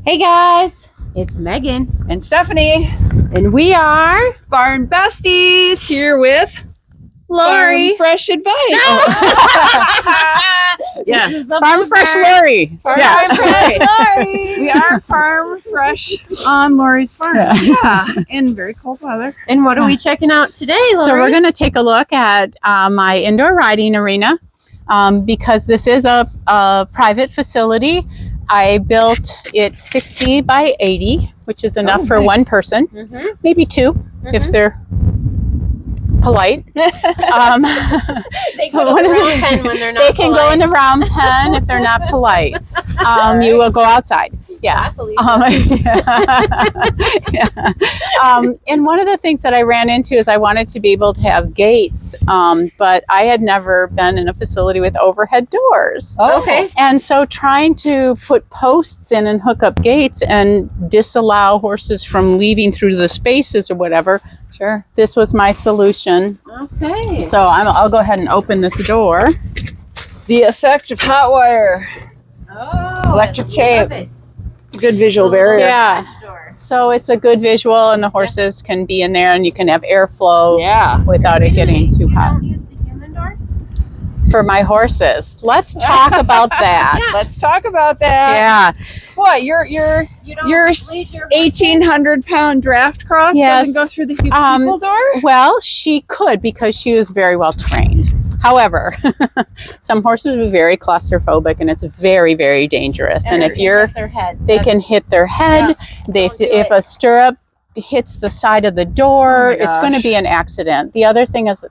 Hey guys, it's Megan and Stephanie, and we are Farm Besties, here with Lori. Farm Fresh Advice. No! Yes, Farm Fresh Lori. Farm Fresh Lori. We are Farm Fresh on Lori's farm. Yeah, in very cold weather. And what are we checking out today, Lori? So we're going to take a look at my indoor riding arena because this is a private facility. I built it 60 by 80, which is enough for one person, maybe two if they're polite. They go in the round pen when they're not They can go in the round pen if they're not polite. You will go outside. Yeah. And one of the things that I ran into is I wanted to be able to have gates, but I had never been in a facility with overhead doors. Oh, okay. And so trying to put posts in and hook up gates and disallow horses from leaving through the spaces or whatever. Sure. This was my solution. Okay. So I'll go ahead and open this door. The effect of hot wire. Oh, Electric I tape. love it. Good visual barrier. Yeah. So it's a good visual, and the horses can be in there, and you can have airflow without it getting too hot. You don't use the human door? For my horses. Let's talk about that. Let's talk about that. Yeah. What, your You don't your lead your 1,800-pound draft cross Yes. doesn't go through the people door? Well, she could because she was very well trained. However, some horses are very claustrophobic, and it's very, very dangerous. And if you're, they can hit their head. If a stirrup hits the side of the door, it's going to be an accident. The other thing is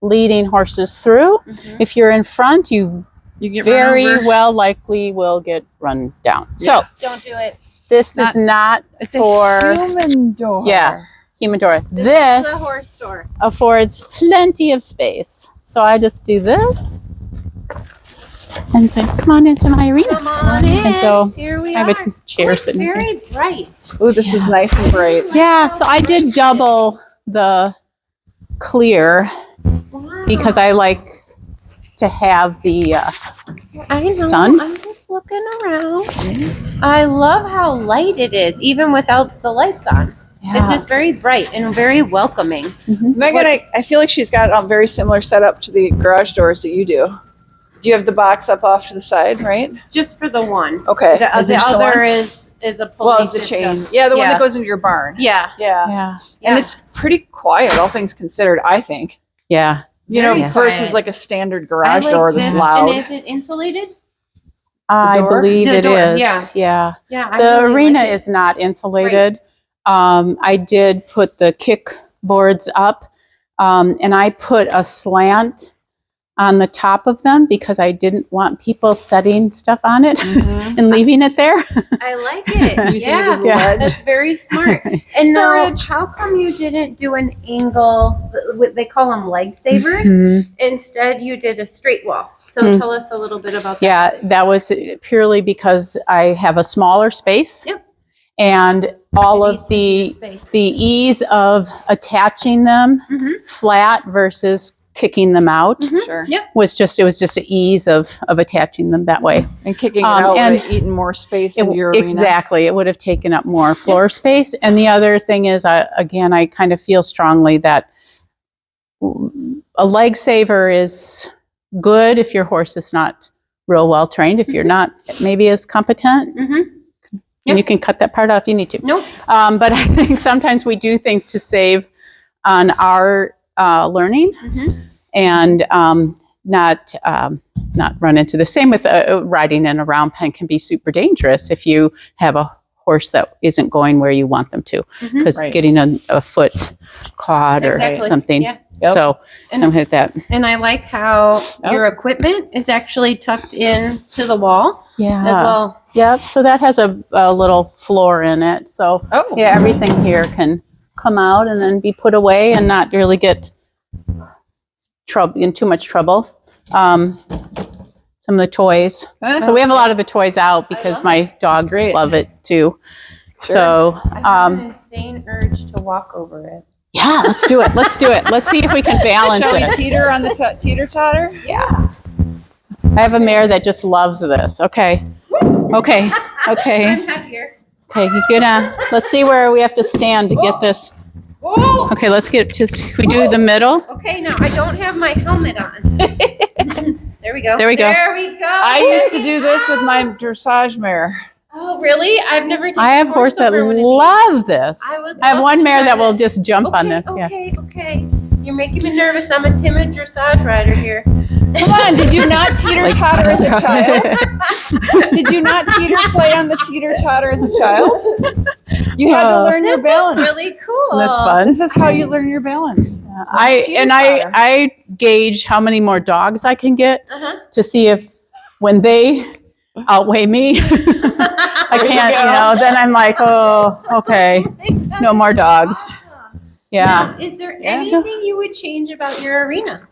leading horses through. If you're in front, you get very well likely will get run down. So don't do it. this is not for a human door. Yeah, human door. This is the horse door. Affords plenty of space. So I just do this and say, come on into my arena. Come on in. And so here we I have are. a chair sitting here. Very bright. Ooh, this is nice and bright. Yeah, so I did double the clear because I like to have the I know. sun. I'm just looking around. I love how light it is, even without the lights on. It's just very bright and very welcoming. Megan, I feel like she's got a very similar setup to the garage doors that you do. Do you have the box up off to the side, right? Just for the one. Okay. The other is a pulley well, it's a system. chain. Yeah, the one that goes into your barn. Yeah. Yeah. And it's pretty quiet, all things considered, I think. Yeah. You know, Very versus quiet. like a standard I garage like door that's this. loud. And is it insulated? I door? believe The it door, is. yeah. Yeah. Yeah. I The really arena like it. is not insulated. I did put the kick boards up, and I put a slant on the top of them because I didn't want people setting stuff on it and leaving it there. I like it. Using it as a Yeah. ledge. That's very smart. And now, how come you didn't do an angle? They call them leg savers. Instead, you did a straight wall. So tell us a little bit about that. Yeah, that was purely because I have a smaller space. Yep. And all It of needs to be the space. ease of attaching them flat versus kicking them out Sure. Yep. was just an ease of attaching them that way. And kicking it out and would have eaten more space in your arena. Exactly. It would have taken up more floor space. And the other thing is, I kind of feel strongly that a leg saver is good if your horse is not real well trained. If you're not maybe as competent, and you can cut that part out if you need to. Nope. But I think sometimes we do things to save on our learning and not run into the same with riding in a round pen can be super dangerous if you have a horse that isn't going where you want them to because getting a foot caught or something. Yeah. So something like that. And I like how your equipment is actually tucked in to the wall as well. Yep. So that has a little floor in it. So everything here can come out and then be put away and not really get in too much trouble. Some of the toys. So we have a lot of the toys out because my dogs love it too. Sure. So I have an insane urge to walk over it. yeah, let's do it. Let's do it. Let's see if we can balance Shall we it. teeter on the teeter-totter? Yeah. I have a mare that just loves this. Okay. Okay. Okay. I'm happier. Okay, let's see where we have to stand to get this. Whoa. Okay, let's get to, we do the middle. Okay, now I don't have my helmet on. There we go. There we go. There we go. I used to do this with my dressage mare. Oh, really? I've never taken I have a horse that over one of these. love this. I would I have love one to mare try that will this. just jump on this. Okay. You're making me nervous. I'm a timid dressage rider here. Come on, did you not teeter-totter as a child? Did you not play on the teeter-totter as a child? You had to learn your This balance. is really cool. That's fun. This is how you learn your balance. I gauge how many more dogs I can get to see if when they outweigh me, I can't, then I'm like, oh, okay, no more dogs. Awesome. Yeah. Now, is there anything you would change about your arena?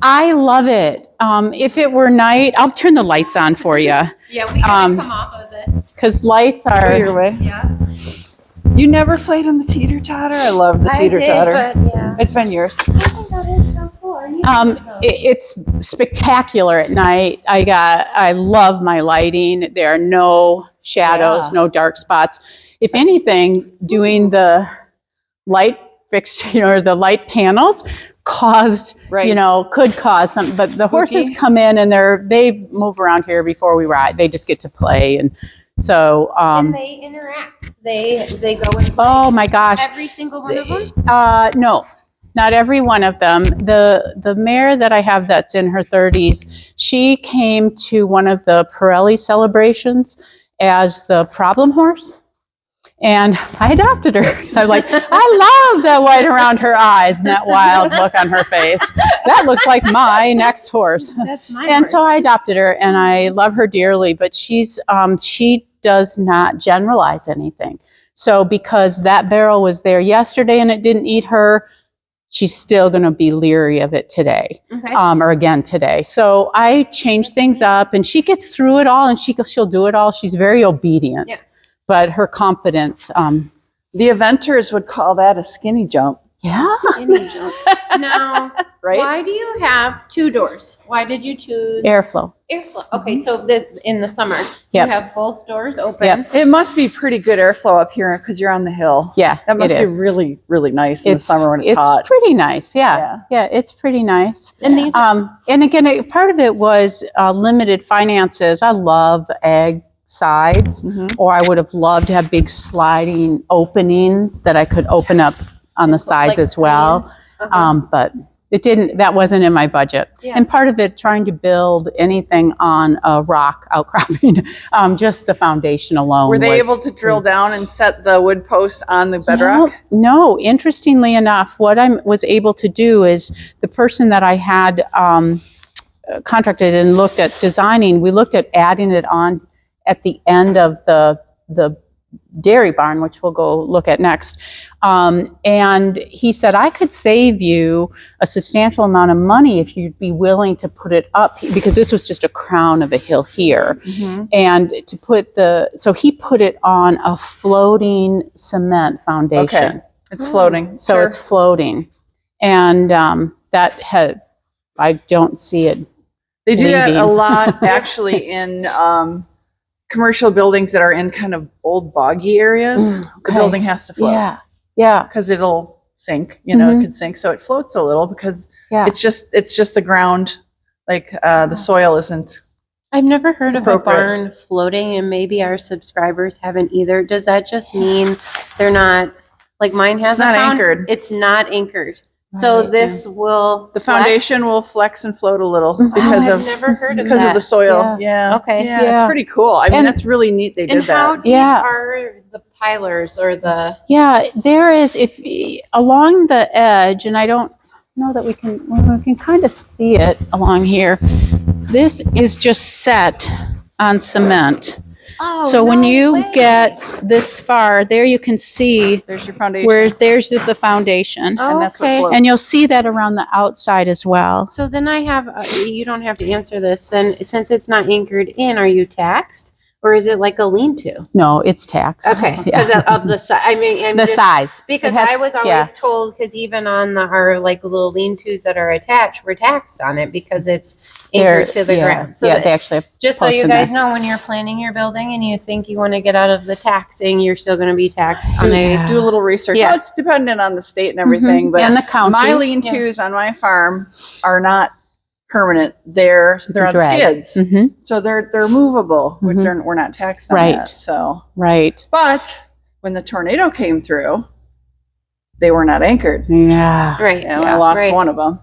I love it. If it were night, I'll turn the lights on for you. Yeah, we gotta come off of this. Because lights Go are. your way. Yeah. You never played on the teeter-totter? I love the teeter-totter. I did, but yeah. It's been years. I think that is so cool. It's spectacular at night. I love my lighting. There are no shadows, no dark spots. If anything, doing the light fixture, the light panels could cause some, but the horses come in and they move around here before we ride. They just get to play. And so, and they interact. They go and play. Oh my gosh. Every single one of them? No, not every one of them. The mare that I have that's in her 30s, she came to one of the Pirelli celebrations as the problem horse. And I adopted her. So I was like, I love that white around her eyes and that wild look on her face. That looks like my next horse. That's my And horse. so I adopted her, and I love her dearly. But she does not generalize anything. So because that barrel was there yesterday and it didn't eat her, she's still going to be leery of it today, or again today. So I change things up, and she gets through it all, and she'll do it all. She's very obedient. Yeah. But her confidence. The eventers would call that a skinny jump. Yeah. Skinny jump. Now, why do you have two doors? Why did you choose airflow? Airflow. Okay, so in the summer, you have both doors open. Yep. It must be pretty good airflow up here because you're on the hill. Yeah, that must be really, really nice in the summer when it's hot. It's pretty nice. Yeah, it's pretty nice. And these, and again, part of it was limited finances. I love ag sides, or I would have loved to have big sliding opening that I could open up on the sides as well. But it didn't, that wasn't in my budget. And part of it, trying to build anything on a rock outcropping, just the foundation alone. Were they able to drill down and set the wood posts on the bedrock? No, interestingly enough, what I was able to do is the person that I had contracted and looked at designing, we looked at adding it on at the end of the dairy barn, which we'll go look at next. And he said, I could save you a substantial amount of money if you'd be willing to put it up, because this was just a crown of a hill here. And to put so he put it on a floating cement foundation. Okay, it's floating. So it's floating. And I don't see it. They do that a lot actually in commercial buildings that are in kind of old boggy areas. The building has to float. Yeah. Because it'll sink, it could sink. So it floats a little because it's just the ground, like the soil isn't. I've never heard of a barn floating, and maybe our subscribers haven't either. Does that just mean they're not, like mine has anchored? It's not anchored. So this will the foundation will flex and float a little because of the soil. Yeah. Okay. Yeah, it's pretty cool. I mean, that's really neat. They did that. How deep are the pilers or the? Yeah, there is. If along the edge, and I don't know that we can kind of see it along here. This is just set on cement. Oh, so when you get this far, there you can see there's your foundation. Where there's the foundation. Oh, and that's what floats. And you'll see that around the outside as well. So then I have, you don't have to answer this. Then since it's not anchored in, are you taxed Or is it like a lean-to? No, it's taxed. Okay, because of the size. I mean, the size. Because I was always told, because even on our like little lean-tos that are attached, we're taxed on it because it's anchored to the ground. So they actually just so you guys know, when you're planning your building and you think you want to get out of the taxing, you're still going to be taxed on do a little research. Yeah. Well, it's dependent on the state and everything, but and the county. My lean-tos on my farm are not permanent. They're on skids, so they're movable. We're not taxed on that. So but when the tornado came through, they were not anchored. I lost one of them.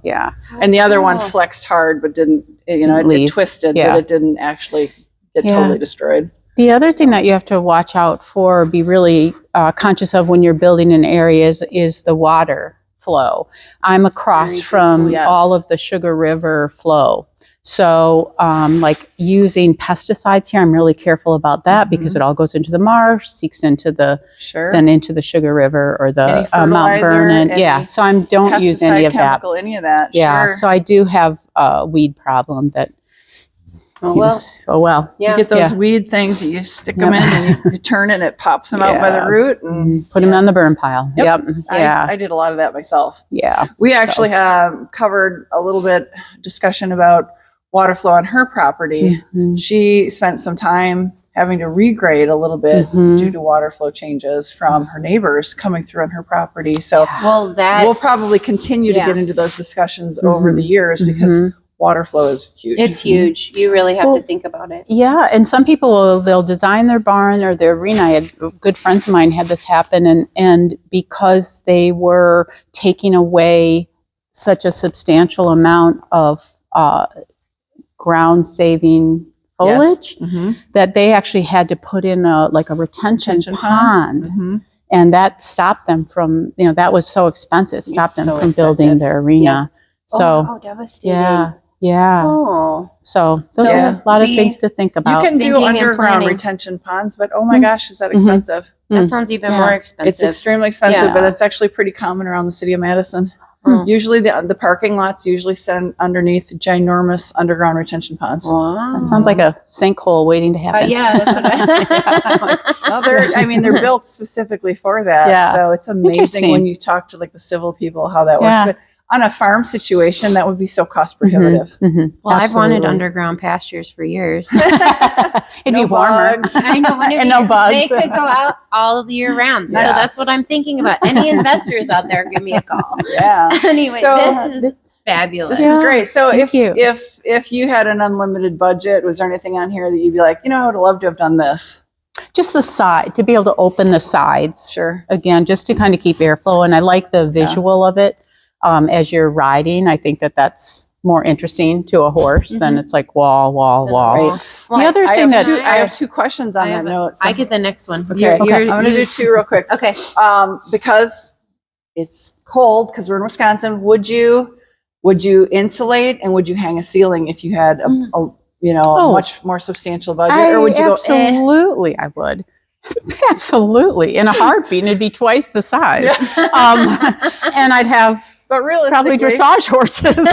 And the other one flexed hard, but didn't. It twisted, but it didn't actually get totally destroyed. The other thing that you have to watch out for, be really conscious of when you're building in areas, is the water flow. I'm across from all of the Sugar River flow. So like using pesticides here, I'm really careful about that because it all goes into the marsh, seeks into the then into the Sugar River or the Mount Vernon. So I don't use any of that. Any of that. So I do have a weed problem that you get those weed things that you stick them in and you turn it and it pops them out by the root and put them on the burn pile. I did a lot of that myself. We actually have covered a little bit discussion about water flow on her property. She spent some time having to regrade a little bit due to water flow changes from her neighbors coming through on her property. So we'll probably continue to get into those discussions over the years because water flow is huge. It's huge. You really have to think about it. Yeah, and some people they'll design their barn or their arena. I had good friends of mine had this happen, and because they were taking away such a substantial amount of ground saving foliage, that they actually had to put in a retention pond. And that stopped them from, that was so expensive. It stopped them from building their arena. So devastating. So those are a lot of things to think about. You can do underground retention ponds, but oh my gosh, is that expensive? That sounds even more expensive. It's extremely expensive, but it's actually pretty common around the city of Madison. Usually the parking lots usually sit underneath ginormous underground retention ponds. Wow. That sounds like a sinkhole waiting to happen. That's what they're built specifically for that. So it's amazing when you talk to the civil people how that works. But on a farm situation, that would be so cost prohibitive. Well, I've wanted underground pastures for years. It'd be warmer. I know. And no bugs. They could go out all year round. So that's what I'm thinking about. Any investors out there, give me a call. Anyway, this is fabulous. This is great. So if you had an unlimited budget, was there anything on here that you'd be like, I would love to have done this? Just the side, to be able to open the sides. Again, just to kind of keep airflow. And I like the visual of it. As you're riding, I think that's more interesting to a horse than it's like wall. Right. Well, the other thing I have two questions on that note. I get the next one. Okay, I'm going to do two real quick. Okay. Because it's cold, because we're in Wisconsin, would you insulate and would you hang a ceiling if you had a much more substantial budget, or would you absolutely, I would. Absolutely, in a heartbeat, and it'd be twice the size. And I'd have probably dressage horses,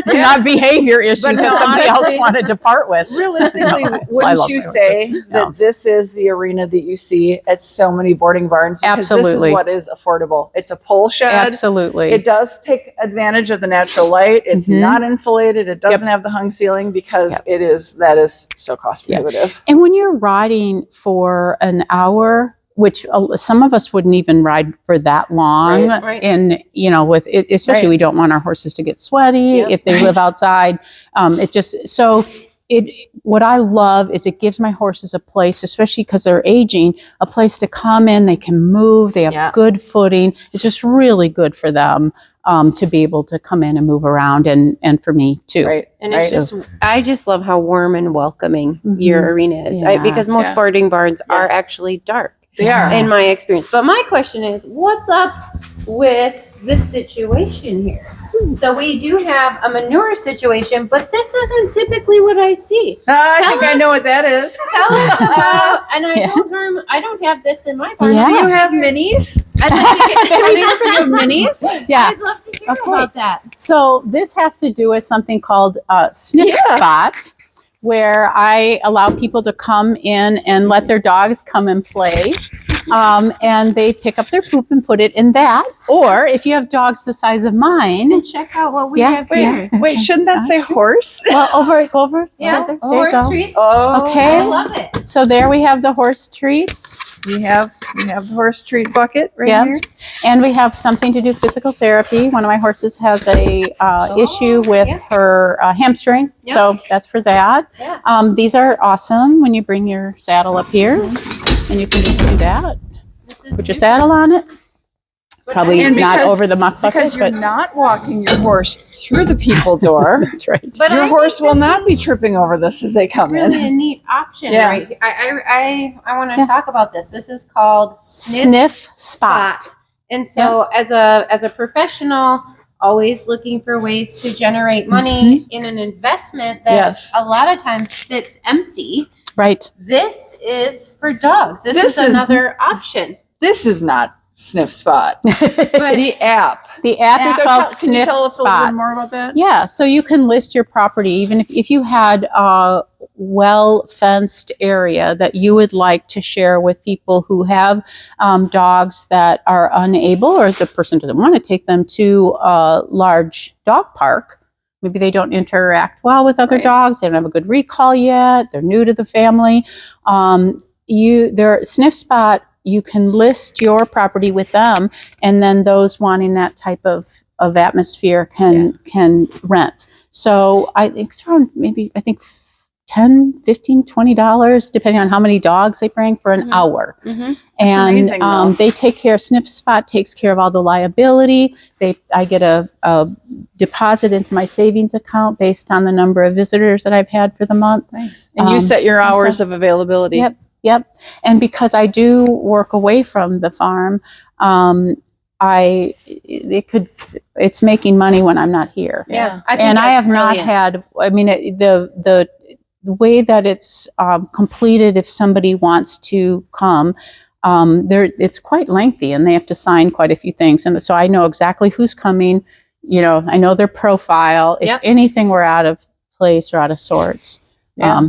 not behavior issues that somebody else wanted to part with. Realistically, wouldn't you say that this is the arena that you see at so many boarding barns? Because this is what is affordable. It's a pole shed. Absolutely. It does take advantage of the natural light. It's not insulated. It doesn't have the hung ceiling because that is so cost prohibitive. And when you're riding for an hour, which some of us wouldn't even ride for that long. And, with it, especially we don't want our horses to get sweaty if they live outside. What I love is it gives my horses a place, especially because they're aging, a place to come in. They can move. They have good footing. It's just really good for them to be able to come in and move around, and for me too. And it's I just love how warm and welcoming your arena is, because most boarding barns are actually dark. They are, in my experience. But my question is, what's up with this situation here? So we do have a manure situation, but this isn't typically what I see. I know what that is. Tell us about, and I don't have this in my barn. Do you have minis? Minis? Yeah. I'd love to hear about that. So this has to do with something called Sniff spot, where I allow people to come in and let their dogs come and play. And they pick up their poop and put it in that. Or if you have dogs the size of mine, And check out what we have here. Wait, shouldn't that say horse? well, go over. Yeah, there you horse go. treats. Oh, Okay. I love it. So there we have the horse treats. we have the horse treat bucket right Yep. here. And we have something to do physical therapy. One of my horses has a issue with her hamstring, Yep. so that's for that. Yeah. These are awesome when you bring your saddle up here, and you can just do that. Put your saddle on it. Probably And not because- over the muck bucket, Because you're but not walking your horse through the people door. that's right. But Your I horse think will this not be is tripping over this as they come really in. a neat option, Yeah. right? I want to Yeah. talk about this. This is called Sniff spot. And so as a professional, always looking for ways to generate money in an investment that Yes. a lot of times sits empty. Right. This is for dogs. This This is is- another option. This is not Sniff Spot. the The app. app is So called can you Sniff tell us a little Spot. bit more about that? Yeah, so you can list your property, even if you had a well-fenced area that you would like to share with people who have dogs that are unable, or the person doesn't want to take them to a large dog park. Maybe they don't interact well with other Right. dogs. They don't have a good recall yet. They're new to the family. Sniff Spot, you can list your property with them, and then those wanting that type of atmosphere can rent. So I think it's around $10, $15, $20, depending on how many dogs they bring for an hour. Mm-hmm. And amazing, though. they take care, Sniff Spot takes care of all the liability. I get a deposit into my savings account based on the number of visitors that I've had for the month. Nice. And you set your hours of availability. Yep. And because I do work away from the farm, it's making money when I'm not here. Yeah. I have not had, the way that it's completed, if somebody wants to come, it's quite lengthy and they have to sign quite a few things. And so I know exactly who's coming, I know their profile, if anything were out of place or out of sorts. Yeah.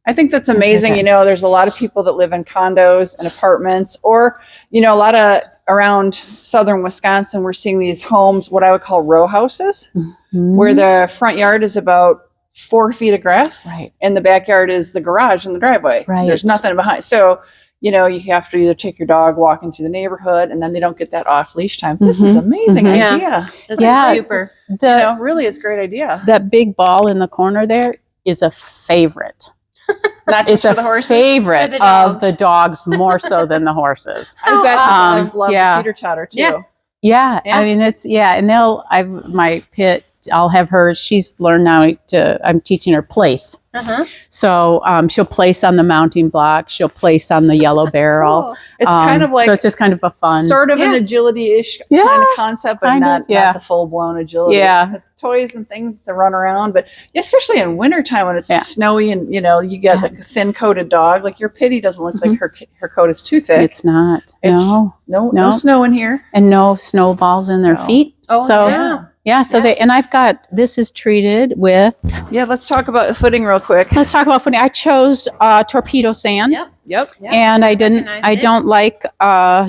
I think that's amazing. Okay. There's a lot of people that live in condos and apartments, or, a lot of around southern Wisconsin, we're seeing these homes, what I would call row houses, where the front yard is about 4 feet of grass, Right. and the backyard is the garage and the driveway. Right. So there's nothing behind. So, you have to either take your dog walking through the neighborhood, and then they don't get that off leash time. This is amazing idea. This Yeah. is super. Really is a great idea. That big ball in the corner there is a favorite. Not just It's for the a horses. favorite For the of dogs. the dogs more so than the horses. I bet the Um, dogs love yeah. the teeter totter too. Yeah. Yeah, Yeah. I mean and my pit, I'll have her, she's learned now I'm teaching her place. Uh-huh. So she'll place on the mounting block, she'll place on the yellow barrel. Cool. It's kind of like so it's just kind of a fun. sort of an Yeah. agility-ish Yeah, kind of concept, but kind of, not the full-blown agility. Yeah. With toys and things to run around, but especially in wintertime when it's Yeah. snowy and you get like a thin-coated dog, like your pitty doesn't look like her coat is too thick. It's not. It's- No. no snow in here. And no snowballs in their No. feet. Oh, so yeah. so I've got, this is treated with, Yeah, let's talk about footing real quick. let's talk about footing. I chose torpedo sand. Yep. Yep. Yeah. And I Recognize it. don't like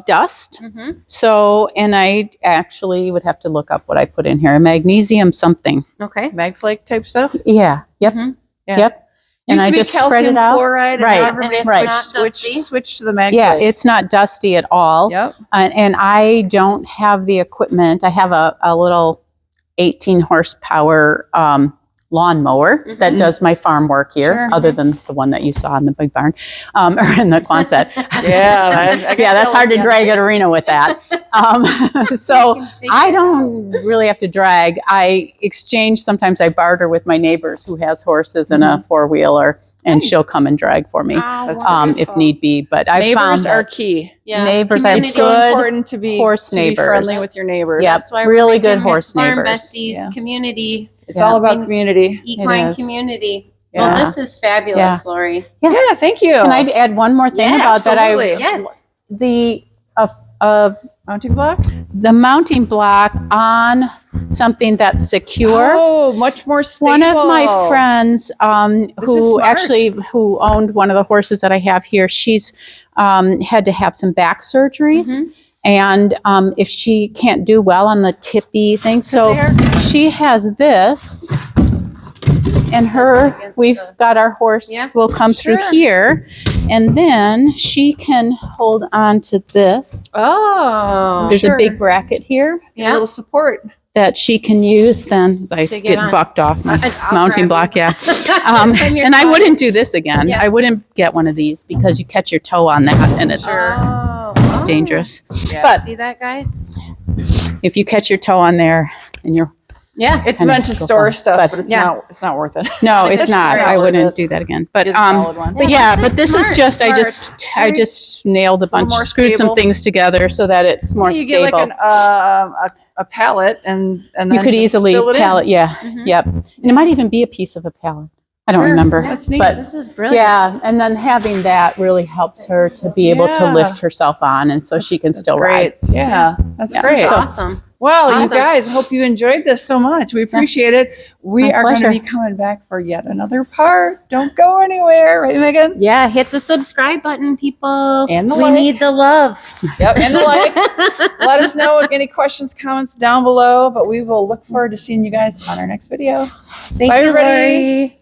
dust. Mm-hmm. So, and I actually would have to look up what I put in here. Magnesium something. Okay. Magflake type stuff. Yeah. Yep. Mhm. Yeah. Yep. And Used I to be just spread calcium it out. chloride, Right. And And it's Right. not dusty. switch to the Magflake. Yeah, it's not dusty at all. Yep. And I don't have the equipment. I have a little 18 horsepower lawnmower that Mhm. does my farm work here, Sure. other than the one that you saw in the big barn or in the Quonset. Yeah. I guess Yeah, that's hard to was- drag at arena with that. So I don't really have to drag. I exchange, sometimes I barter with my neighbors who has horses and a four-wheeler, and Nice. she'll come and drag for me That's if need be. But I found Neighbors are that key. Yeah. neighbors, I have It's Community. so good important to be horse neighbors. friendly with your neighbors. Yep. That's why we're really making good horse Farm neighbors. Besties Yeah. community, It's Yeah. all about community. equine is. community. Yeah. Well, this is fabulous, Yeah. Lori. Yeah. Yeah, thank you. Can I add one more thing Yes, about that? absolutely. Yes. The Mounting block? the mounting block on something that's secure. Oh, much more stable. One of my friends who smart. actually who owned one of the horses that I have here, she's had to have some back surgeries. And if she can't do well on the tippy thing, so she has this. And we've got our horse will come through here, and then she can hold on to this. Oh, there's a big bracket here. A little support that she can use. Then I get bucked off my mounting block. And I wouldn't do this again. I wouldn't get one of these because you catch your toe on that, and it's dangerous. But see that, guys? if you catch your toe on there, and you're it's meant to store stuff, but it's not worth it. No, it's not. I wouldn't do that again. But but this is just I just nailed a bunch, screwed some things together so that it's more stable. You get like a pallet, and then you could easily pallet. Yep. And it might even be a piece of a pallet. I don't remember. That's neat. But this is brilliant. Yeah, and then having that really helps her to be able to lift herself on, and so she can still ride. Yeah, that's great. That's awesome. Well, you guys, hope you enjoyed this so much. We appreciate it. We are going to be coming back for yet another part. Don't go anywhere, right, Megan? Yeah, hit the subscribe button, people. And the we need the love. Yep, and the like. Let us know any questions, comments down below. But we will look forward to seeing you guys on our next video. Thank you, everybody.